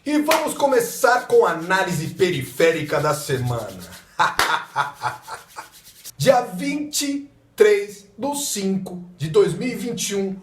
E vamos começar com a análise periférica da semana. Dia 23/5/2021,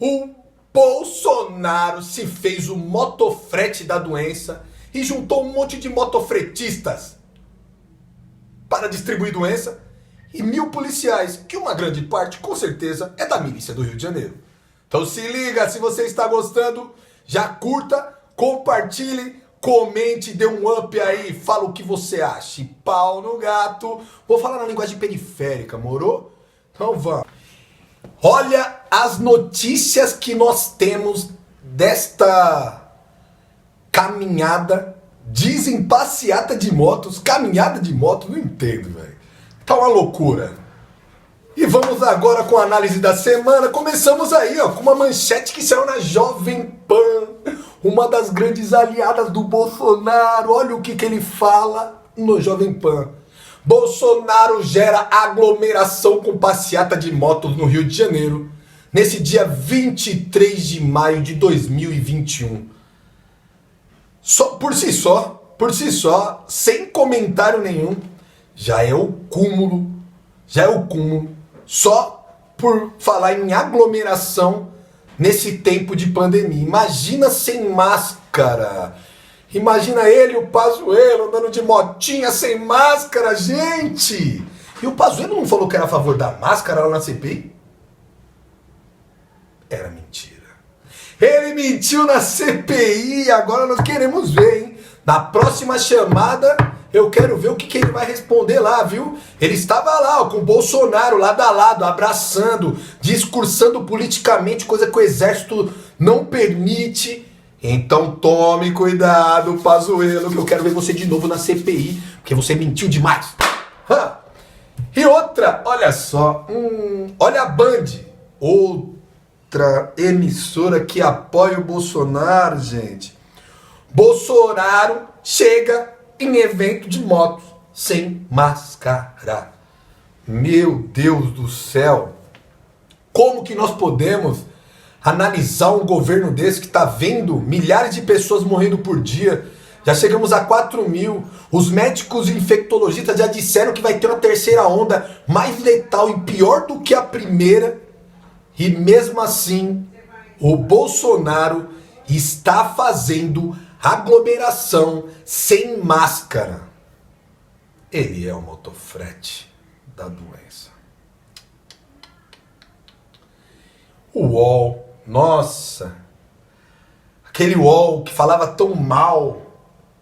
o Bolsonaro se fez o motofrete da doença e juntou um monte de motofretistas para distribuir doença e 1.000 policiais, que uma grande parte, com certeza, é da milícia do Rio de Janeiro. Então se liga, se você está gostando, já curta, compartilhe, comente, dê um up aí, fala o que você acha. E pau no gato. Vou falar na linguagem periférica, morou? Então vamos. Olha as notícias que nós temos desta caminhada, dizem passeata de motos, caminhada de moto, não entendo, velho. Tá uma loucura. E vamos agora com a análise da semana. Começamos aí, ó, com uma manchete que saiu na Jovem Pan, uma das grandes aliadas do Bolsonaro. Olha o que ele fala no Jovem Pan. Bolsonaro gera aglomeração com passeata de motos no Rio de Janeiro, nesse dia 23 de maio de 2021. Por si só, sem comentário nenhum, já é o cúmulo, só por falar em aglomeração nesse tempo de pandemia. Imagina sem máscara. Imagina ele e o Pazuello andando de motinha sem máscara, gente! E o Pazuello não falou que era a favor da máscara lá na CPI? Era mentira. Ele mentiu na CPI, agora nós queremos ver, hein? Na próxima chamada, eu quero ver o que ele vai responder lá, viu? Ele estava lá, ó, com o Bolsonaro, lado a lado, abraçando, discursando politicamente, coisa que o exército não permite. Então tome cuidado, Pazuello, que eu quero ver você de novo na CPI, porque você mentiu demais. E outra, olha só, olha a Band, outra emissora que apoia o Bolsonaro, gente. Bolsonaro chega em evento de motos sem máscara. Meu Deus do céu, como que nós podemos analisar um governo desse que está vendo milhares de pessoas morrendo por dia? Já chegamos a 4.000. Os médicos e infectologistas já disseram que vai ter uma terceira onda mais letal e pior do que a primeira. E mesmo assim, o Bolsonaro está fazendo aglomeração sem máscara. Ele é o motofrete da doença. O UOL, nossa, aquele UOL que falava tão mal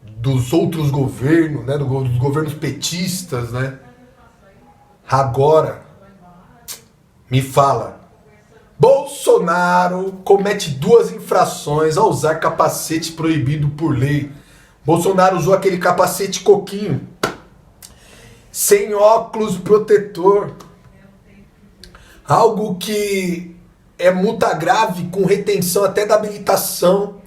dos outros governos, né, dos governos petistas, né? Agora, me fala, Bolsonaro comete 2 infrações ao usar capacete proibido por lei. Bolsonaro usou aquele capacete coquinho, sem óculos protetor, algo que é multa grave, com retenção até da habilitação.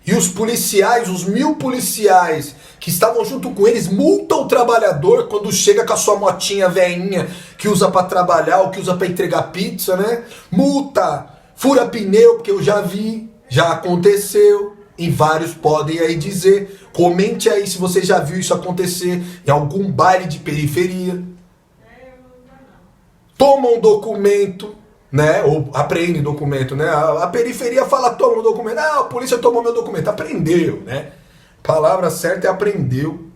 E os policiais, os 1.000 policiais que estavam junto com eles, multam o trabalhador quando chega com a sua motinha velhinha que usa para trabalhar ou que usa para entregar pizza, né? Multa, fura pneu, porque eu já vi, já aconteceu. E vários podem aí dizer, comente aí se você já viu isso acontecer em algum baile de periferia. Tomam documento, né? Ou apreende documento, né? A periferia fala, toma o documento. Ah, a polícia tomou meu documento. Apreendeu, né? Palavra certa é apreendeu.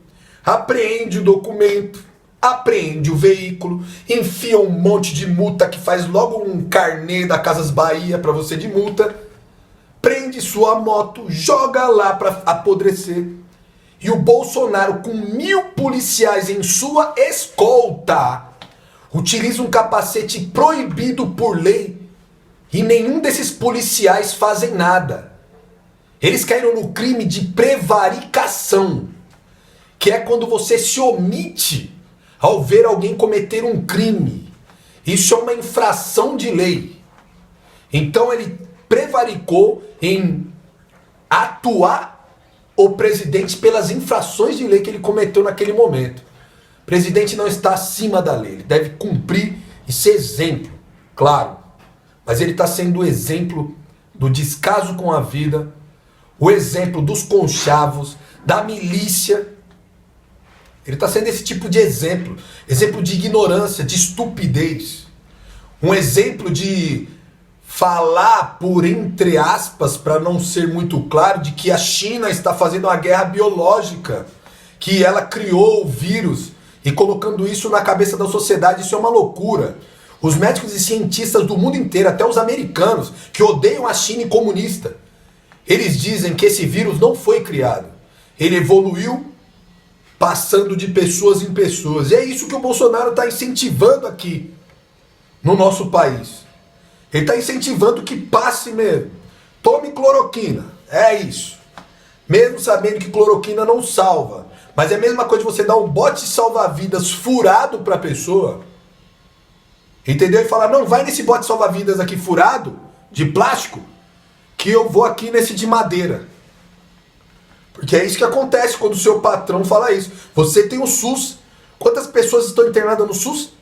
Apreende o documento, apreende o veículo, enfia um monte de multa que faz logo um carnê da Casas Bahia pra você de multa. Prende sua moto, joga lá pra apodrecer. E o Bolsonaro, com 1.000 policiais em sua escolta, utiliza um capacete proibido por lei e nenhum desses policiais fazem nada. Eles caíram no crime de prevaricação, que é quando você se omite ao ver alguém cometer um crime. Isso é uma infração de lei. Então ele prevaricou em atuar o presidente pelas infrações de lei que ele cometeu naquele momento. O presidente não está acima da lei, ele deve cumprir e ser exemplo, claro. Mas ele está sendo exemplo do descaso com a vida, o exemplo dos conchavos, da milícia. Ele está sendo esse tipo de exemplo. Exemplo de ignorância, de estupidez. Um exemplo de falar por entre aspas, para não ser muito claro, de que a China está fazendo uma guerra biológica, que ela criou o vírus e colocando isso na cabeça da sociedade. Isso é uma loucura. Os médicos e cientistas do mundo inteiro, até os americanos, que odeiam a China e comunista, eles dizem que esse vírus não foi criado. Ele evoluiu passando de pessoas em pessoas. E é isso que o Bolsonaro está incentivando aqui no nosso país. Ele está incentivando que passe mesmo. Tome cloroquina. É isso. Mesmo sabendo que cloroquina não salva. Mas é a mesma coisa de você dar um bote salva-vidas furado para a pessoa. Entendeu? E falar, não, vai nesse bote salva-vidas aqui furado, de plástico, que eu vou aqui nesse de madeira. Porque é isso que acontece quando o seu patrão fala isso. Você tem o SUS. Quantas pessoas estão internadas no SUS?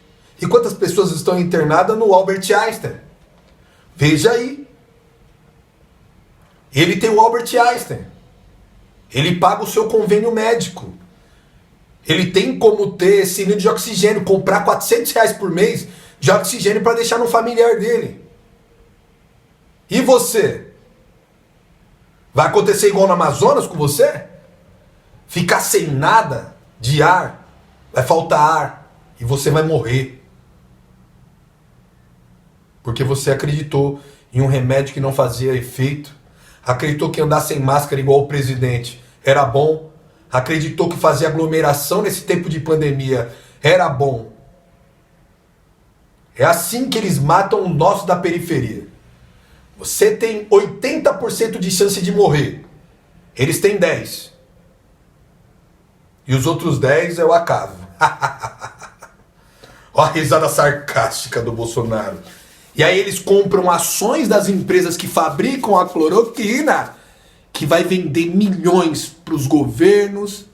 E quantas pessoas estão internadas no Albert Einstein? Veja aí. Ele tem o Albert Einstein. Ele paga o seu convênio médico. Ele tem como ter cilindro de oxigênio, comprar R$400 por mês de oxigênio para deixar no familiar dele. E você? Vai acontecer igual no Amazonas com você? Ficar sem nada de ar, vai faltar ar e você vai morrer. Porque você acreditou em um remédio que não fazia efeito, acreditou que andar sem máscara igual o presidente era bom, acreditou que fazer aglomeração nesse tempo de pandemia era bom. É assim que eles matam o nosso da periferia. Você tem 80% de chance de morrer. Eles têm 10%. E os outros 10% é o acaso. Olha a risada sarcástica do Bolsonaro. E aí eles compram ações das empresas que fabricam a cloroquina, que vai vender milhões para os governos,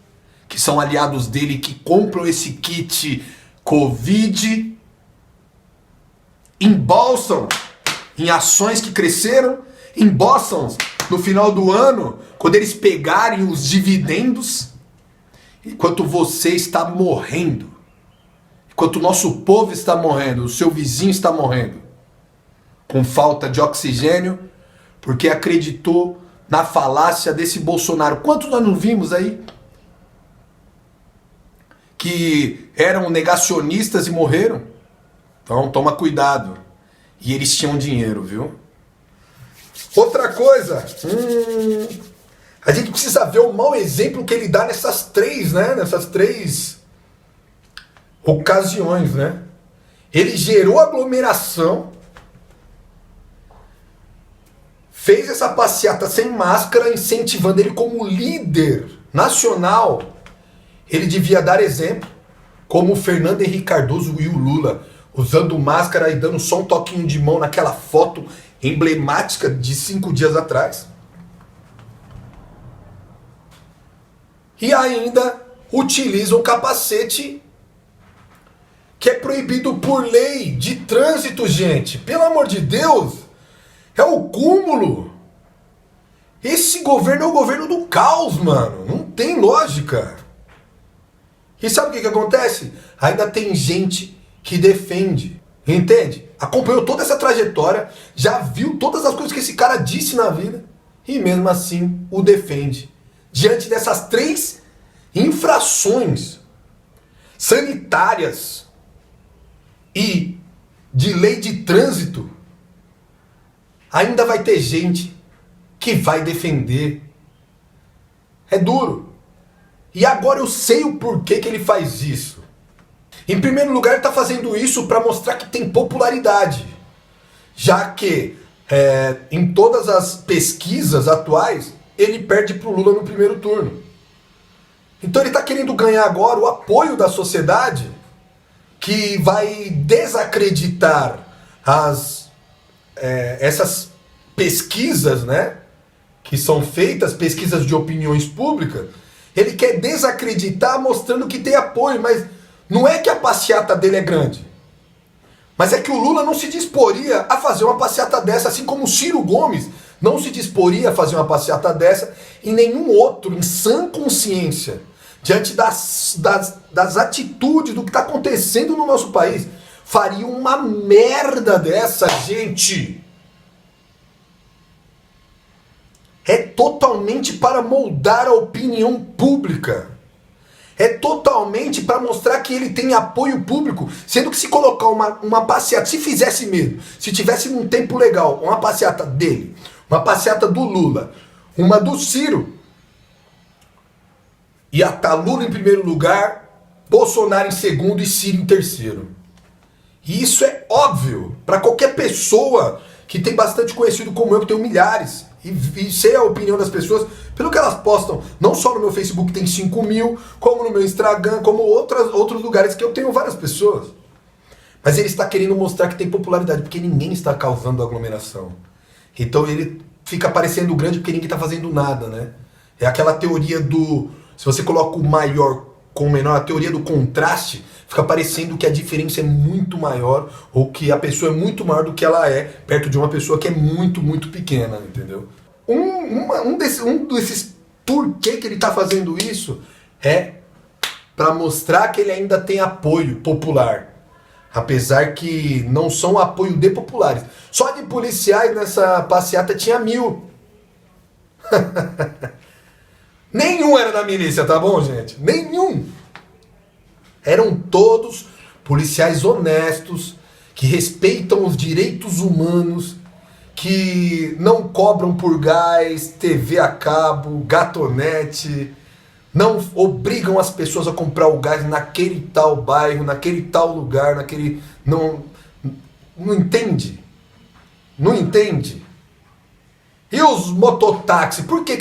que são aliados dele, que compram esse kit Covid, embolsam em ações que cresceram, embolsam no final do ano, quando eles pegarem os dividendos, enquanto você está morrendo, enquanto o nosso povo está morrendo, o seu vizinho está morrendo, com falta de oxigênio, porque acreditou na falácia desse Bolsonaro. Quantos nós não vimos aí que eram negacionistas e morreram? Então toma cuidado. E eles tinham dinheiro, viu? Outra coisa, a gente precisa ver o mau exemplo que ele dá nessas três, né? Nessas três ocasiões, né? Ele gerou aglomeração, fez essa passeata sem máscara, incentivando ele como líder nacional. Ele devia dar exemplo, como o Fernando Henrique Cardoso e o Lula, usando máscara e dando só um toquinho de mão naquela foto emblemática de 5 dias atrás. E ainda utilizam o capacete, que é proibido por lei de trânsito, gente. Pelo amor de Deus, é o cúmulo. Esse governo é o governo do caos, mano. Não tem lógica. E sabe o que acontece? Ainda tem gente que defende, entende? Acompanhou toda essa trajetória, já viu todas as coisas que esse cara disse na vida e mesmo assim o defende. Diante dessas três infrações sanitárias e de lei de trânsito, ainda vai ter gente que vai defender. É duro. E agora eu sei o porquê que ele faz isso. Em primeiro lugar, ele está fazendo isso para mostrar que tem popularidade. Já que em todas as pesquisas atuais, ele perde para o Lula no primeiro turno. Então ele está querendo ganhar agora o apoio da sociedade, que vai desacreditar essas pesquisas, né, que são feitas, pesquisas de opiniões públicas. Ele quer desacreditar mostrando que tem apoio, mas não é que a passeata dele é grande. Mas é que o Lula não se disporia a fazer uma passeata dessa, assim como o Ciro Gomes não se disporia a fazer uma passeata dessa, e nenhum outro, em sã consciência, diante das atitudes, do que está acontecendo no nosso país, faria uma merda dessa, gente. É totalmente para moldar a opinião pública. É totalmente para mostrar que ele tem apoio público, sendo que se colocar uma passeata, se fizesse mesmo, se tivesse um tempo legal, uma passeata dele, uma passeata do Lula, uma do Ciro, ia estar Lula em primeiro lugar, Bolsonaro em segundo e Ciro em terceiro. E isso é óbvio para qualquer pessoa que tem bastante conhecido como eu, que tenho milhares, e sei a opinião das pessoas pelo que elas postam, não só no meu Facebook tem 5 mil, como no meu Instagram, como outros lugares que eu tenho várias pessoas. Mas ele está querendo mostrar que tem popularidade, porque ninguém está causando aglomeração. Então ele fica parecendo grande porque ninguém está fazendo nada, né? É aquela teoria do... Se você coloca o maior com o menor, a teoria do contraste, fica parecendo que a diferença é muito maior, ou que a pessoa é muito maior do que ela é, perto de uma pessoa que é muito, muito pequena, entendeu? Um desses porquê que ele está fazendo isso é para mostrar que ele ainda tem apoio popular. Apesar que não são apoio de populares. Só de policiais nessa passeata tinha 1000. Nenhum era da milícia, tá bom, gente? Nenhum. Eram todos policiais honestos, que respeitam os direitos humanos, que não cobram por gás, TV a cabo, gatonete, não obrigam as pessoas a comprar o gás naquele tal bairro, naquele tal lugar, naquele... Não entende? Não entende? E os mototáxis? Por que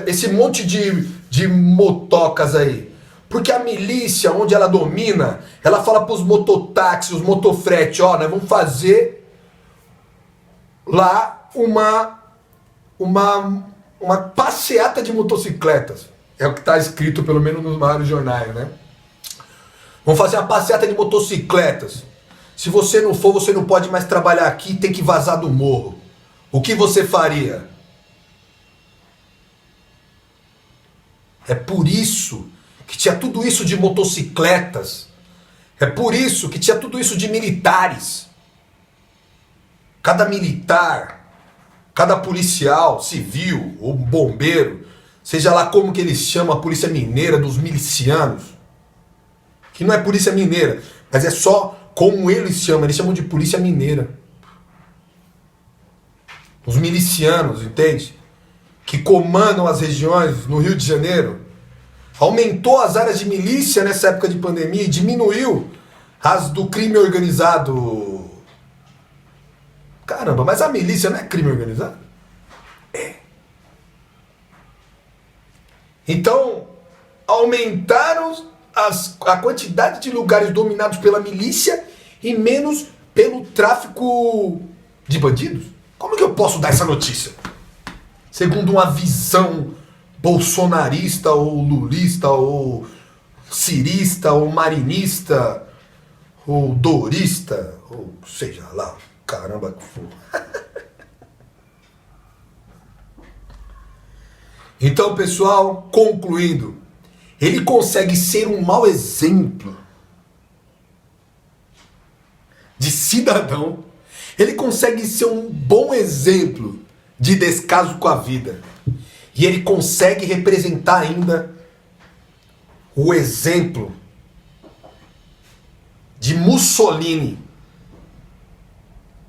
esse monte de motocas aí? Porque a milícia, onde ela domina, ela fala para os mototáxis, os motofrete, ó, nós vamos fazer lá uma passeata de motocicletas. É o que está escrito, pelo menos nos maiores jornais, né? Vamos fazer uma passeata de motocicletas. Se você não for, você não pode mais trabalhar aqui, tem que vazar do morro. O que você faria? É por isso que tinha tudo isso de motocicletas. É por isso que tinha tudo isso de militares. Cada militar, cada policial, civil ou bombeiro, seja lá como que eles chamam a polícia mineira dos milicianos, que não é polícia mineira, mas é só como eles chamam de polícia mineira. Os milicianos, entende? Que comandam as regiões no Rio de Janeiro. Aumentou as áreas de milícia nessa época de pandemia e diminuiu as do crime organizado. Caramba, mas a milícia não é crime organizado? É. Então, aumentaram a quantidade de lugares dominados pela milícia e menos pelo tráfico de bandidos? Como que eu posso dar essa notícia? Segundo uma visão bolsonarista, ou lulista, ou cirista, ou marinista, ou dorista, ou seja lá, caramba que for. Então, pessoal, concluindo, ele consegue ser um mau exemplo de cidadão, ele consegue ser um bom exemplo de descaso com a vida, e ele consegue representar ainda o exemplo de Mussolini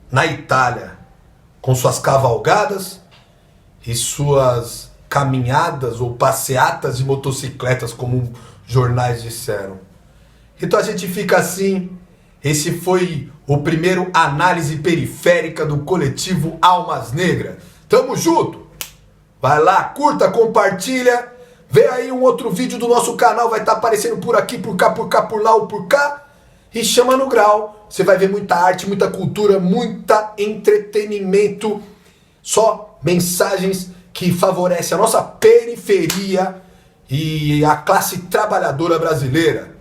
na Itália, com suas cavalgadas e suas caminhadas ou passeatas de motocicletas, como jornais disseram. Então a gente fica assim. Esse foi o primeiro análise periférica do coletivo Almas Negras. Tamo junto! Vai lá, curta, compartilha. Vê aí um outro vídeo do nosso canal, vai estar aparecendo por aqui, por cá, por cá, por lá ou por cá. E chama no grau. Você vai ver muita arte, muita cultura, muita entretenimento. Só mensagens que favorecem a nossa periferia e a classe trabalhadora brasileira.